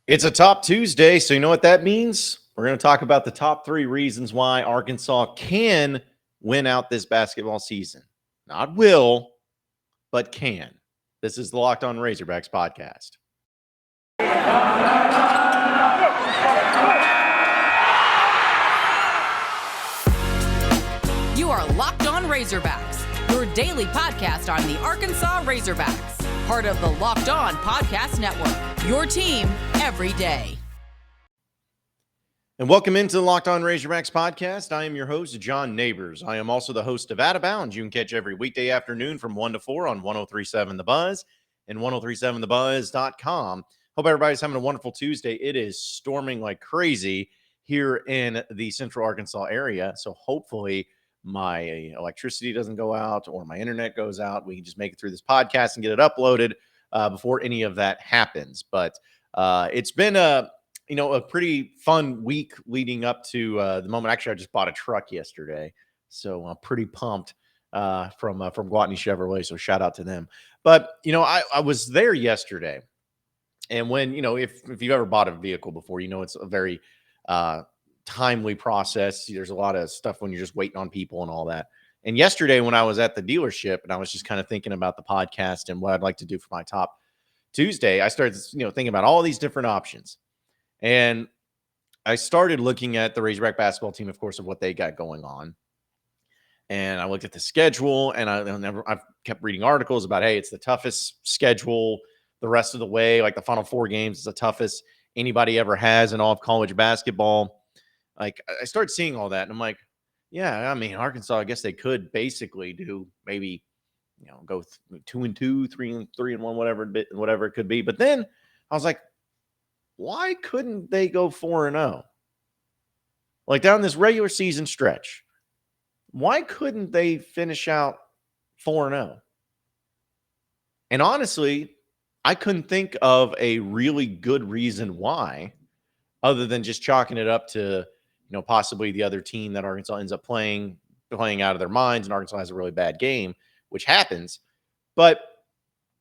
It's a Top Tuesday, so you know what that means? We're going to talk about the top 3 reasons why Arkansas can win out this basketball season. Not will, but can. This is the Locked On Razorbacks podcast. You are Locked On Razorbacks, your daily podcast on the Arkansas Razorbacks, part of the Locked On Podcast Network, your team every day. And welcome into the Locked On Razorbacks podcast. I am your host, John Nabors. I am also the host of Out of Bounds. You can catch every weekday afternoon from 1 to 4 on 103.7 The Buzz and 103.7thebuzz.com. Hope everybody's having a wonderful Tuesday. It is storming like crazy here in the central Arkansas area, so hopefully my electricity doesn't go out or my internet goes out. We can just make it through this podcast and get it uploaded before any of that happens. But it's been a pretty fun week leading up to the moment. Actually, I just bought a truck yesterday, so I'm pretty pumped from Guatney Chevrolet. So shout out to them. But I was there yesterday, and when if you've ever bought a vehicle before, it's a very timely process. There's a lot of stuff when you're just waiting on people and all that. And yesterday when I was at the dealership and I was just kind of thinking about the podcast and what I'd like to do for my Top Tuesday, I started, thinking about all these different options. And I started looking at the Razorback basketball team, of course, of what they got going on. And I looked at the schedule and I've kept reading articles about, hey, it's the toughest schedule the rest of the way. Like the final 4 games is the toughest anybody ever has in all of college basketball. Like I started seeing all that and I'm like, yeah, I mean, Arkansas, I guess they could basically do maybe, go 2-2, 3-1, whatever it could be. But then I was like, why couldn't they go 4-0? Like down this regular season stretch, why couldn't they finish out 4-0? And honestly, I couldn't think of a really good reason why, other than just chalking it up to possibly the other team that Arkansas ends up playing out of their minds, and Arkansas has a really bad game, which happens. But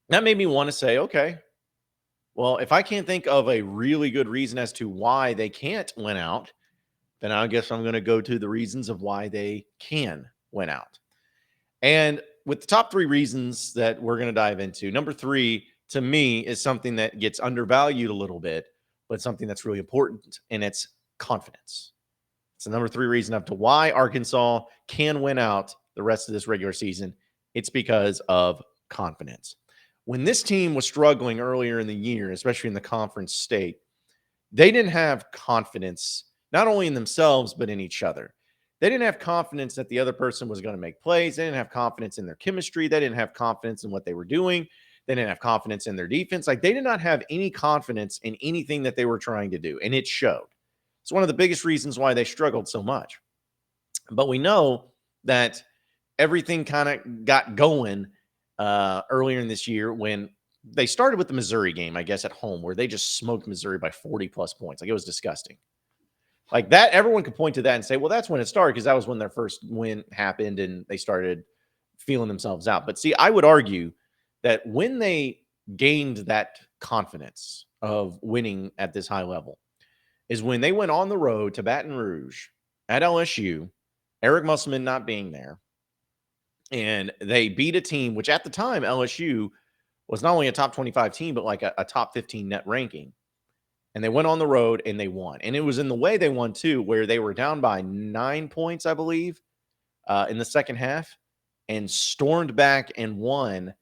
that made me want to say, okay, well, if I can't think of a really good reason as to why they can't win out, then I guess I'm going to go to the reasons of why they can win out. And with the top 3 reasons that we're going to dive into, number 3 to me is something that gets undervalued a little bit, but something that's really important, and it's confidence. It's the number 3 reason as to why Arkansas can win out the rest of this regular season. It's because of confidence. When this team was struggling earlier in the year, especially in the conference state, they didn't have confidence, not only in themselves, but in each other. They didn't have confidence that the other person was going to make plays. They didn't have confidence in their chemistry. They didn't have confidence in what they were doing. They didn't have confidence in their defense. Like they did not have any confidence in anything that they were trying to do, and it showed. It's one of the biggest reasons why they struggled so much. But we know that everything kind of got going earlier in this year when they started with the Missouri game, I guess, at home, where they just smoked Missouri by 40-plus points. Like, it was disgusting. Like that, everyone could point to that and say, well, that's when it started because that was when their first win happened and they started feeling themselves out. But see, I would argue that when they gained that confidence of winning at this high level is when they went on the road to Baton Rouge at LSU, Eric Musselman not being there, and they beat a team, which at the time LSU was not only a top 25 team, but like a top 15 net ranking. And they went on the road and they won. And it was in the way they won too, where they were down by 9 points, I believe, in the second half and stormed back and won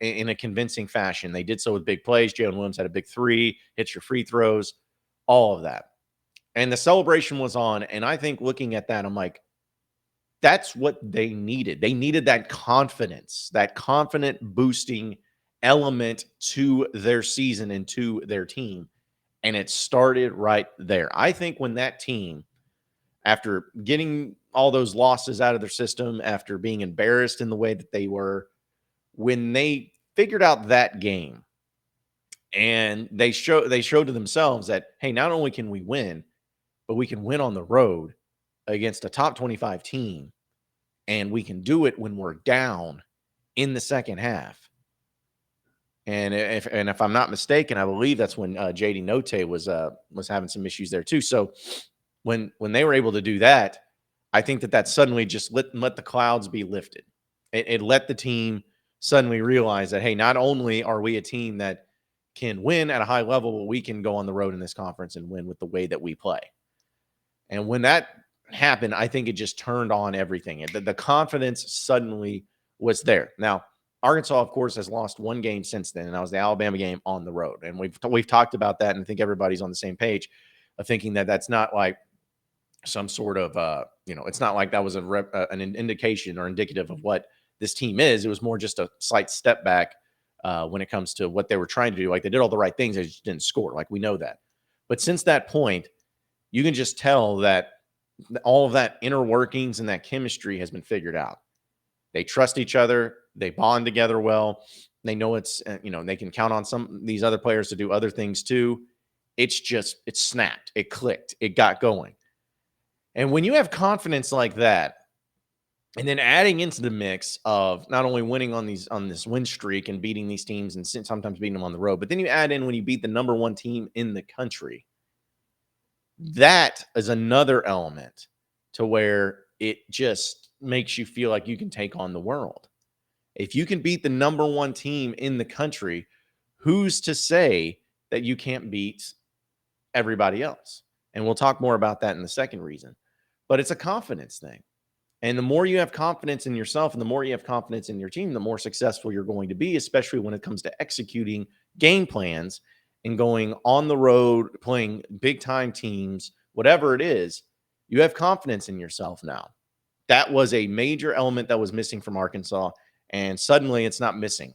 in a convincing fashion. They did so with big plays. Jaylen Williams had a big 3, hits your free throws, all of that. And the celebration was on. And I think looking at that, I'm like, that's what they needed. They needed that confidence, that confident boosting element to their season and to their team. And it started right there. I think when that team, after getting all those losses out of their system, after being embarrassed in the way that they were, when they figured out that game and they showed to themselves that, hey, not only can we win, but we can win on the road against a top 25 team, and we can do it when we're down in the second half. And if I'm not mistaken, I believe that's when JD Note was having some issues there too. So when they were able to do that, I think that suddenly just let the clouds be lifted. It let the team suddenly realize that, hey, not only are we a team that can win at a high level, but we can go on the road in this conference and win with the way that we play. And when that happened, I think it just turned on everything. The confidence suddenly was there. Now, Arkansas, of course, has lost one game since then, and that was the Alabama game on the road. And we've talked about that, and I think everybody's on the same page of thinking that that's not like some sort of it's not like that was an indication or indicative of what this team is. It was more just a slight step back when it comes to what they were trying to do. Like, they did all the right things, they just didn't score. Like, we know that. But since that point, you can just tell that all of that inner workings and that chemistry has been figured out. They trust each other. They bond together well. They know they can count on these other players to do other things too. It snapped. It clicked. It got going. And when you have confidence like that, and then adding into the mix of not only winning on this win streak and beating these teams and sometimes beating them on the road, but then you add in when you beat the number one team in the country, that is another element to where it just makes you feel like you can take on the world. If you can beat the number one team in the country, who's to say that you can't beat everybody else? And we'll talk more about that in the second reason. But it's a confidence thing. And the more you have confidence in yourself and the more you have confidence in your team, the more successful you're going to be, especially when it comes to executing game plans and going on the road, playing big time teams, whatever it is. You have confidence in yourself now. That was a major element that was missing from Arkansas. And suddenly it's not missing.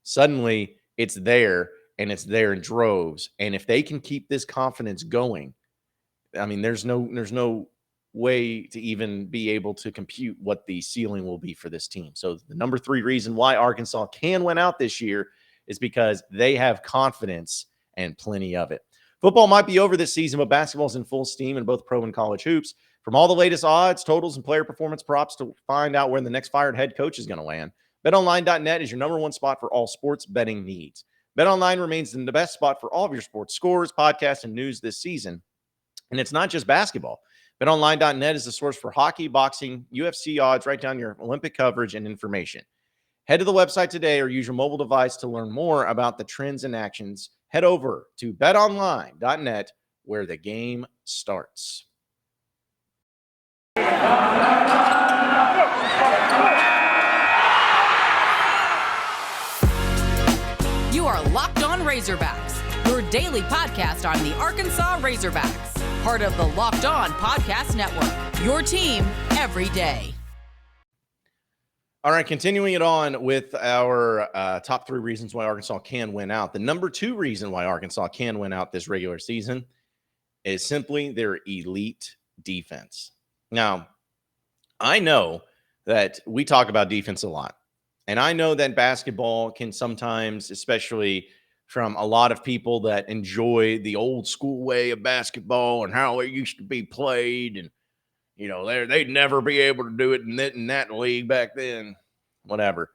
Suddenly it's there, and it's there in droves. And if they can keep this confidence going, I mean, there's no way to even be able to compute what the ceiling will be for this team. So the number 3 reason why Arkansas can win out this year is because they have confidence and plenty of it. Football might be over this season, but basketball's in full steam in both pro and college hoops. From all the latest odds, totals, and player performance props to find out where the next fired head coach is going to land, BetOnline.net is your number one spot for all sports betting needs. BetOnline remains the best spot for all of your sports scores, podcasts, and news this season. And it's not just basketball. BetOnline.net is the source for hockey, boxing, UFC odds, right down your Olympic coverage and information. Head to the website today or use your mobile device to learn more about the trends and actions. Head over to betonline.net, where the game starts. You are Locked On Razorbacks, your daily podcast on the Arkansas Razorbacks, part of the Locked On Podcast Network, your team every day. All right, continuing it on with our top 3 reasons why Arkansas can win out. The number 2 reason why Arkansas can win out this regular season is simply their elite defense. Now, I know that we talk about defense a lot, and I know that basketball can sometimes, especially from a lot of people that enjoy the old school way of basketball and how it used to be played, and they'd never be able to do it in that league back then, whatever.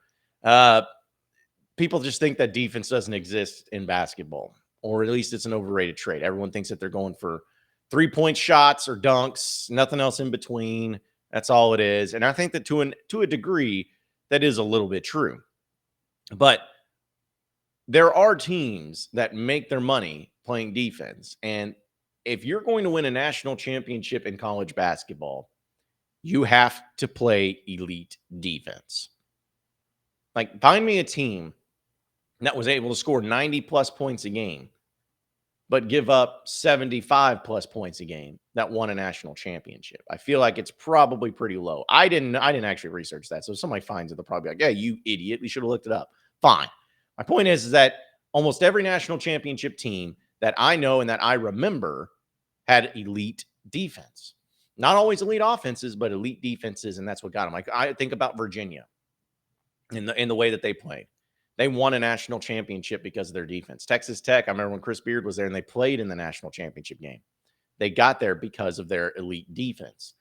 People just think that defense doesn't exist in basketball, or at least it's an overrated trait. Everyone thinks that they're going for 3-point shots or dunks, nothing else in between. That's all it is. And I think that to a degree, that is a little bit true. But there are teams that make their money playing defense. And if you're going to win a national championship in college basketball, you have to play elite defense. Like, find me a team that was able to score 90-plus points a game, but give up 75-plus points a game that won a national championship. I feel like it's probably pretty low. I didn't actually research that. So if somebody finds it, they'll probably be like, yeah, you idiot, we should have looked it up. Fine. My point is that almost every national championship team that I know and that I remember had elite defense. Not always elite offenses, but elite defenses, and that's what got them. Like, I think about Virginia in the way that they played. They won a national championship because of their defense. Texas Tech, I remember when Chris Beard was there and they played in the national championship game. They got there because of their elite defense.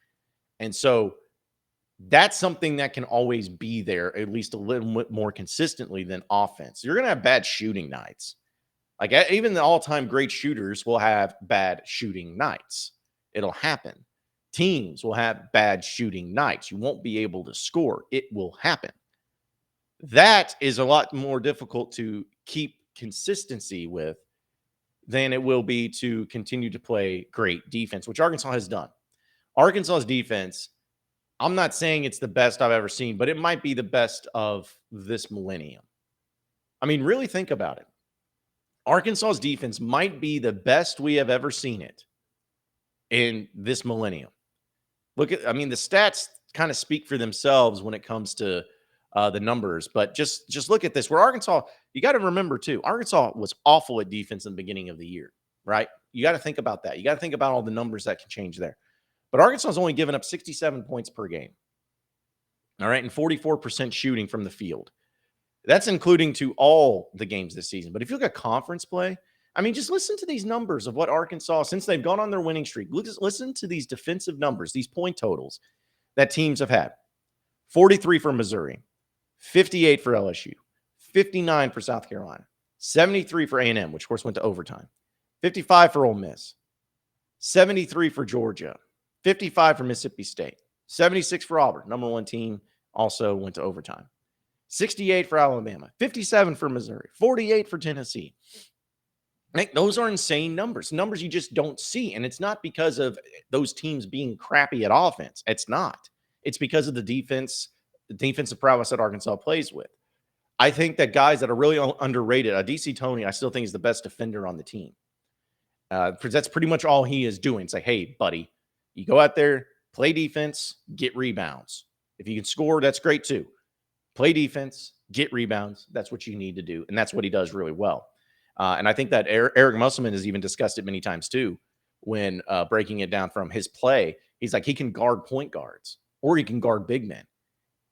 And so That's something that can always be there, at least a little bit more consistently than offense. You're going to have bad shooting nights. Like even the all-time great shooters will have bad shooting nights. It'll happen. Teams will have bad shooting nights. You won't be able to score. It will happen. That is a lot more difficult to keep consistency with than it will be to continue to play great defense, which Arkansas has done. Arkansas's defense, I'm not saying it's the best I've ever seen, but it might be the best of this millennium. I mean, really think about it. Arkansas's defense might be the best we have ever seen it in this millennium. The stats kind of speak for themselves when it comes to the numbers, but just look at this. Where Arkansas, you got to remember too, Arkansas was awful at defense in the beginning of the year, right? You got to think about that. You got to think about all the numbers that can change there. But Arkansas has only given up 67 points per game, all right, and 44% shooting from the field. That's including to all the games this season. But if you look at conference play, I mean, just listen to these numbers of what Arkansas, since they've gone on their winning streak, listen to these defensive numbers, these point totals that teams have had. 43 for Missouri, 58 for LSU, 59 for South Carolina, 73 for A&M, which of course went to overtime, 55 for Ole Miss, 73 for Georgia, 55 for Mississippi State, 76 for Auburn, number one team, also went to overtime. 68 for Alabama, 57 for Missouri, 48 for Tennessee. Those are insane numbers you just don't see. And it's not because of those teams being crappy at offense. It's not. It's because of the defensive prowess that Arkansas plays with. I think that guys that are really underrated, DC Toney, I still think is the best defender on the team. That's pretty much all he is doing. It's like, hey, buddy, you go out there, play defense, get rebounds. If you can score, that's great too. Play defense, get rebounds. That's what you need to do. And that's what he does really well. And I think that Eric Musselman has even discussed it many times too, when breaking it down from his play. He's like, he can guard point guards or he can guard big men.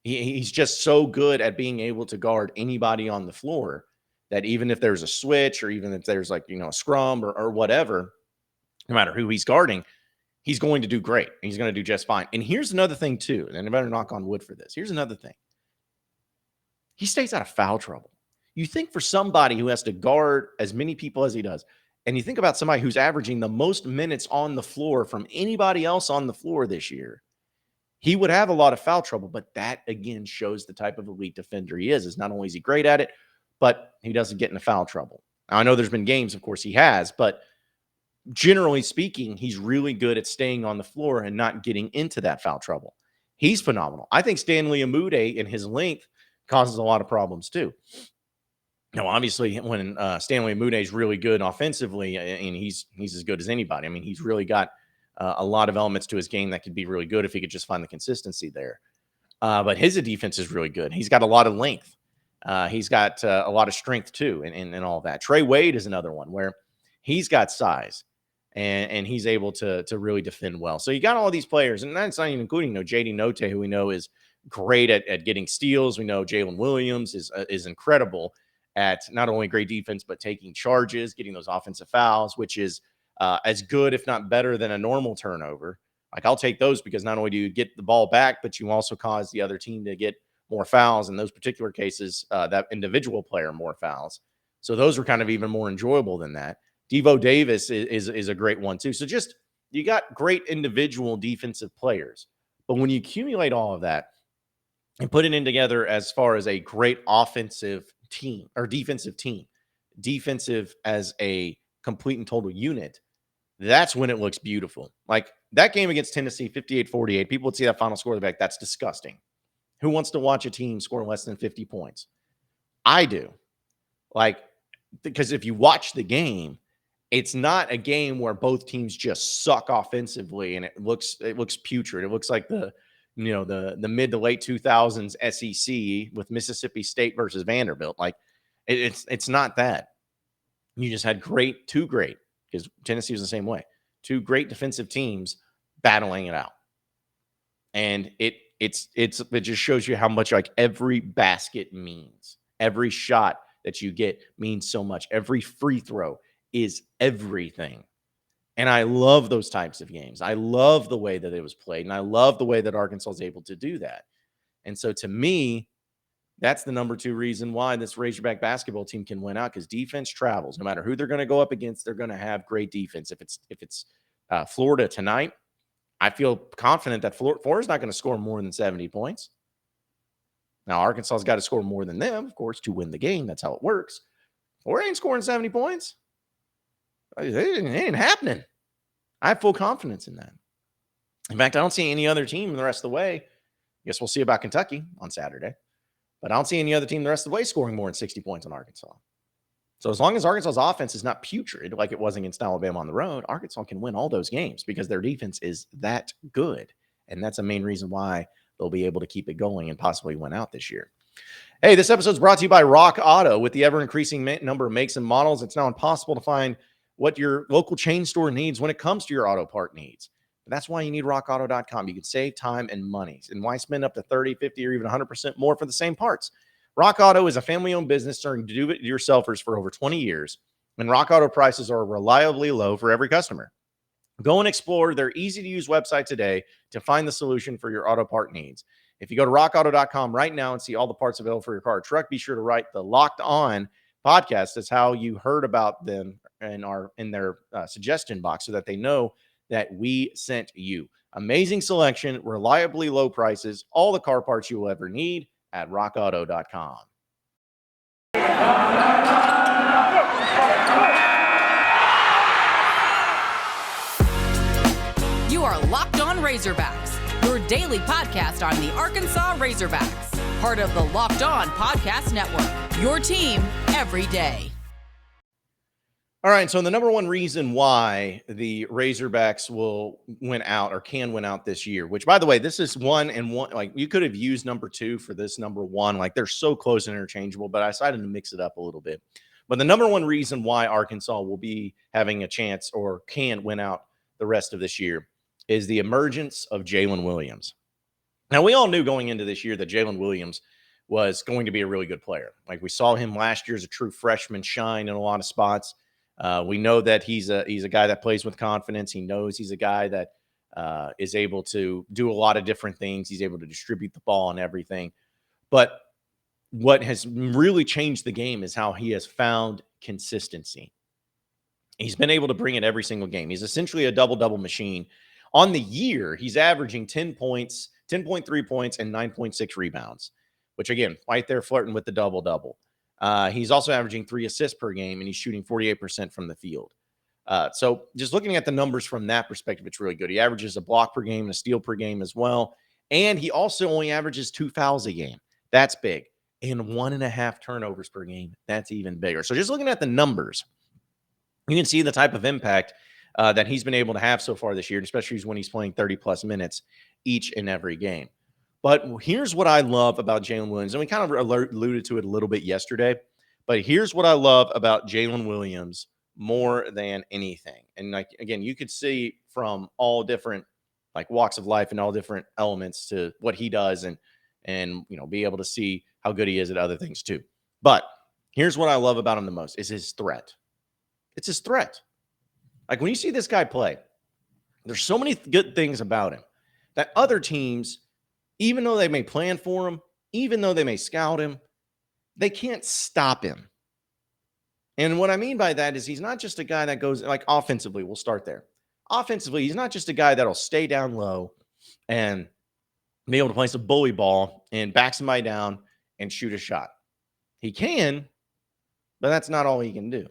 He's just so good at being able to guard anybody on the floor that even if there's a switch or even if there's a scrum or whatever, no matter who he's guarding, he's going to do great. He's going to do just fine. And here's another thing too, and I better knock on wood for this. Here's another thing. He stays out of foul trouble. You think for somebody who has to guard as many people as he does, and you think about somebody who's averaging the most minutes on the floor from anybody else on the floor this year, he would have a lot of foul trouble. But that, again, shows the type of elite defender he is. Not only is he great at it, but he doesn't get into foul trouble. Now, I know there's been games, of course, he has, but generally speaking, he's really good at staying on the floor and not getting into that foul trouble. He's phenomenal. I think Stanley Umude in his length causes a lot of problems too. Now, obviously, when Stanley Umude is really good offensively, and he's as good as anybody. I mean, he's really got a lot of elements to his game that could be really good if he could just find the consistency there. But his defense is really good. He's got a lot of length. He's got a lot of strength too, and all that. Trey Wade is another one where he's got size and he's able to really defend well. So you got all these players, and that's not even including J.D. Note, who we know is great at getting steals. We know Jaylen Williams is incredible at not only great defense, but taking charges, getting those offensive fouls, which is as good, if not better, than a normal turnover. Like, I'll take those because not only do you get the ball back, but you also cause the other team to get more fouls. In those particular cases, that individual player more fouls. So those are kind of even more enjoyable than that. Devo Davis is a great one too. So just, you got great individual defensive players. But when you accumulate all of that and put it in together as far as a great offensive team or defensive team, defensive as a complete and total unit, that's when it looks beautiful. Like that game against Tennessee, 58-48, people would see that final score, they'd be like, that's disgusting. Who wants to watch a team score less than 50 points? I do. Like, because if you watch the game, it's not a game where both teams just suck offensively and it looks putrid. It looks like the mid to late 2000s SEC with Mississippi State versus Vanderbilt. Like it's not that. You just had two great, because Tennessee was the same way, two great defensive teams battling it out. And it just shows you how much like every basket means. Every shot that you get means so much. Every free throw is everything. And I love those types of games. I love the way that it was played, and I love the way that Arkansas is able to do that. And so to me, that's the number 2 reason why this Razorback basketball team can win out, because defense travels. No matter who they're going to go up against, they're going to have great defense. If it's Florida tonight, I feel confident that Florida's not going to score more than 70 points. Now, Arkansas's got to score more than them, of course, to win the game. That's how it works. Florida ain't scoring 70 points. It ain't happening. I have full confidence in that. In fact, I don't see any other team the rest of the way. I guess we'll see about Kentucky on Saturday. But I don't see any other team the rest of the way scoring more than 60 points on Arkansas. So as long as Arkansas's offense is not putrid like it was against Alabama on the road, Arkansas can win all those games because their defense is that good. And that's the main reason why they'll be able to keep it going and possibly win out this year. Hey, this episode is brought to you by Rock Auto. With the ever-increasing number of makes and models, it's now impossible to find what your local chain store needs when it comes to your auto part needs. But that's why you need rockauto.com. You can save time and money. And why spend up to 30, 50, or even 100% more for the same parts? Rock Auto is a family-owned business serving do-it-yourselfers for over 20 years. And Rock Auto prices are reliably low for every customer. Go and explore their easy-to-use website today to find the solution for your auto part needs. If you go to rockauto.com right now and see all the parts available for your car or truck, be sure to write the Locked On podcast. That's how you heard about them in their suggestion box so that they know that we sent you. Amazing selection, reliably low prices, all the car parts you will ever need at rockauto.com. You are Locked On Razorbacks, your daily podcast on the Arkansas Razorbacks, part of the Locked On Podcast Network, your team every day. All right, so the number 1 reason why the Razorbacks will win out or can win out this year, which, by the way, this is 1 and 1. Like, you could have used number 2 for this number 1. Like, they're so close and interchangeable, but I decided to mix it up a little bit. But the number 1 reason why Arkansas will be having a chance or can win out the rest of this year is the emergence of Jaylen Williams. Now, we all knew going into this year that Jalen Williams was going to be a really good player. Like, we saw him last year as a true freshman shine in a lot of spots. We know that he's a guy that plays with confidence. He knows he's a guy that is able to do a lot of different things. He's able to distribute the ball and everything. But what has really changed the game is how he has found consistency. He's been able to bring it every single game. He's essentially a double-double machine. On the year, he's averaging 10 points, 10.3 points, and 9.6 rebounds, which, again, right there flirting with the double-double. He's also averaging 3 assists per game, and he's shooting 48% from the field. So just looking at the numbers from that perspective, it's really good. He averages a block per game and a steal per game as well. And he also only averages 2 fouls a game. That's big. And 1.5 turnovers per game. That's even bigger. So just looking at the numbers, you can see the type of impact that he's been able to have so far this year, especially when he's playing 30-plus minutes each and every game. But here's what I love about Jalen Williams, and we kind of alluded to it a little bit yesterday, but here's what I love about Jalen Williams more than anything. And, like, again, you could see from all different, like, walks of life and all different elements to what he does and be able to see how good he is at other things too. But here's what I love about him the most is his threat. It's his threat. Like, when you see this guy play, there's so many good things about him that other teams, even though they may plan for him, even though they may scout him, they can't stop him. And what I mean by that is he's not just a guy that goes, like, offensively, we'll start there. Offensively, he's not just a guy that'll stay down low and be able to play some bully ball and back somebody down and shoot a shot. He can, but that's not all he can do.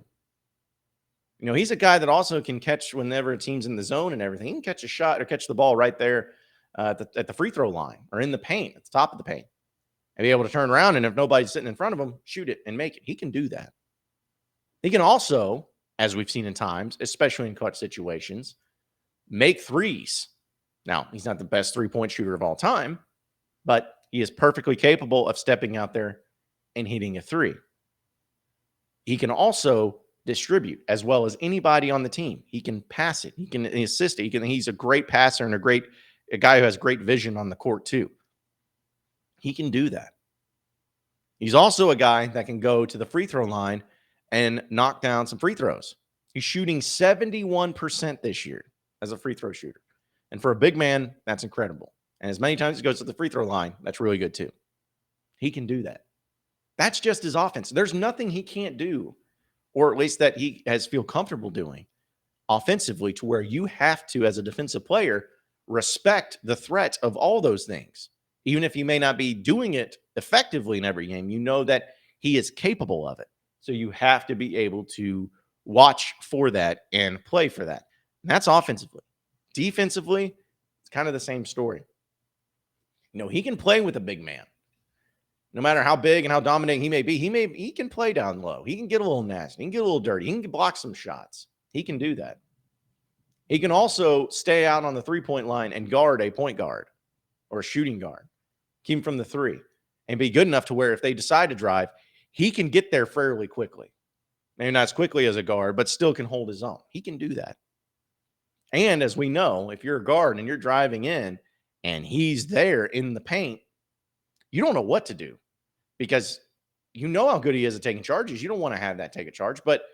He's a guy that also can catch whenever a team's in the zone and everything. He can catch a shot or catch the ball right there at the free throw line or in the paint, at the top of the paint, and be able to turn around, and if nobody's sitting in front of him, shoot it and make it. He can do that. He can also, as we've seen in times, especially in clutch situations, make threes. Now, he's not the best three-point shooter of all time, but he is perfectly capable of stepping out there and hitting a three. He can also distribute as well as anybody on the team. He can pass it. He can assist it. He's a great passer and a guy who has great vision on the court too. He can do that. He's also a guy that can go to the free throw line and knock down some free throws. He's shooting 71% this year as a free throw shooter. And for a big man, that's incredible. And as many times as he goes to the free throw line, that's really good too. He can do that. That's just his offense. There's nothing he can't do, or at least that he has feel comfortable doing offensively, to where you have to, as a defensive player, respect the threat of all those things. Even if you may not be doing it effectively in every game, you know that he is capable of it. So you have to be able to watch for that and play for that. And that's offensively. Defensively, it's kind of the same story. He can play with a big man. No matter how big and how dominating he may be, he can play down low. He can get a little nasty. He can get a little dirty. He can block some shots. He can do that. He can also stay out on the three-point line and guard a point guard or a shooting guard. Keep him from the three and be good enough to where if they decide to drive, he can get there fairly quickly. Maybe not as quickly as a guard, but still can hold his own. He can do that. And as we know, if you're a guard and you're driving in and he's there in the paint, you don't know what to do, because you know how good he is at taking charges. You don't want to have that take a charge. But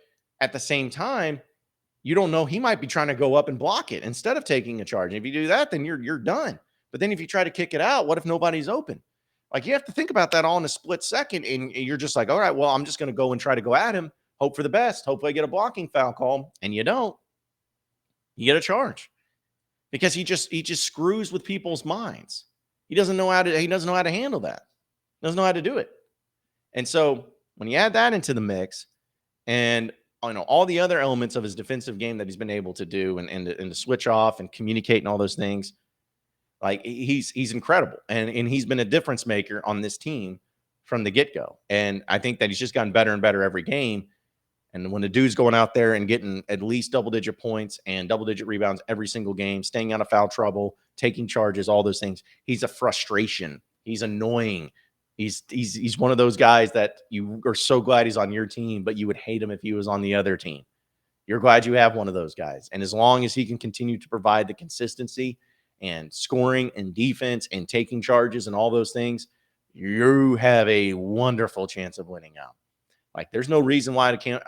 at the same time, you don't know, he might be trying to go up and block it instead of taking a charge. And if you do that, then you're done. But then if you try to kick it out, what if nobody's open? Like, you have to think about that all in a split second. And you're just like, all right, well, I'm just going to go and try to go at him. Hope for the best. Hopefully I get a blocking foul call. And you don't. You get a charge, because he just screws with people's minds. He doesn't know how to handle that. Doesn't know how to do it. And so when you add that into the mix, and all the other elements of his defensive game that he's been able to do, and to switch off and communicate and all those things, like, he's incredible. And he's been a difference maker on this team from the get-go. And I think that he's just gotten better and better every game. And when the dude's going out there and getting at least double-digit points and double-digit rebounds every single game, staying out of foul trouble, taking charges, all those things, he's a frustration. He's annoying. He's one of those guys that you are so glad he's on your team, but you would hate him if he was on the other team. You're glad you have one of those guys. And as long as he can continue to provide the consistency and scoring and defense and taking charges and all those things, you have a wonderful chance of winning out. Like, there's no reason why it can't,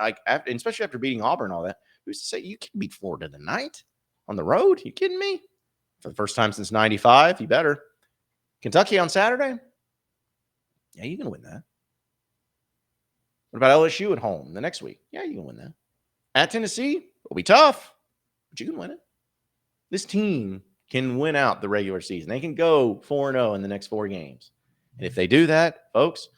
especially after beating Auburn and all that. Who's to say you can beat Florida tonight on the road? You kidding me? For the first time since 95, you better. Kentucky on Saturday? Yeah, you can win that. What about LSU at home the next week? Yeah, you can win that. At Tennessee, it'll be tough, but you can win it. This team can win out the regular season. They can go 4-0 in the next 4 games. And if they do that, folks,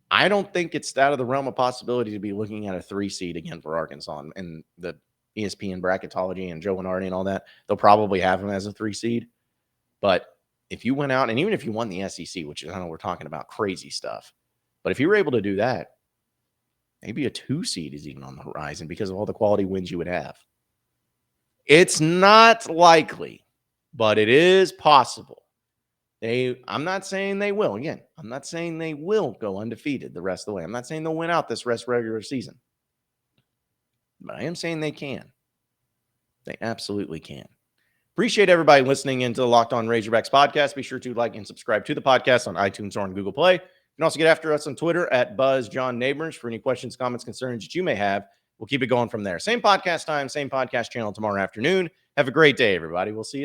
I don't think it's out of the realm of possibility to be looking at a 3 seed again for Arkansas and the ESPN bracketology and Joe Lenardi and all that. They'll probably have them as a 3 seed. But if you went out, and even if you won the SEC, which I know we're talking about crazy stuff, but if you were able to do that, maybe a 2 seed is even on the horizon because of all the quality wins you would have. It's not likely, but it is possible. I'm not saying they will. Again, I'm not saying they will go undefeated the rest of the way. I'm not saying they'll win out this rest regular season. But I am saying they can. They absolutely can. Appreciate everybody listening into the Locked On Razorbacks podcast. Be sure to like and subscribe to the podcast on iTunes or on Google Play. You can also get after us on Twitter at BuzzJohnNabors for any questions, comments, concerns that you may have. We'll keep it going from there. Same podcast time, same podcast channel tomorrow afternoon. Have a great day, everybody. We'll see you.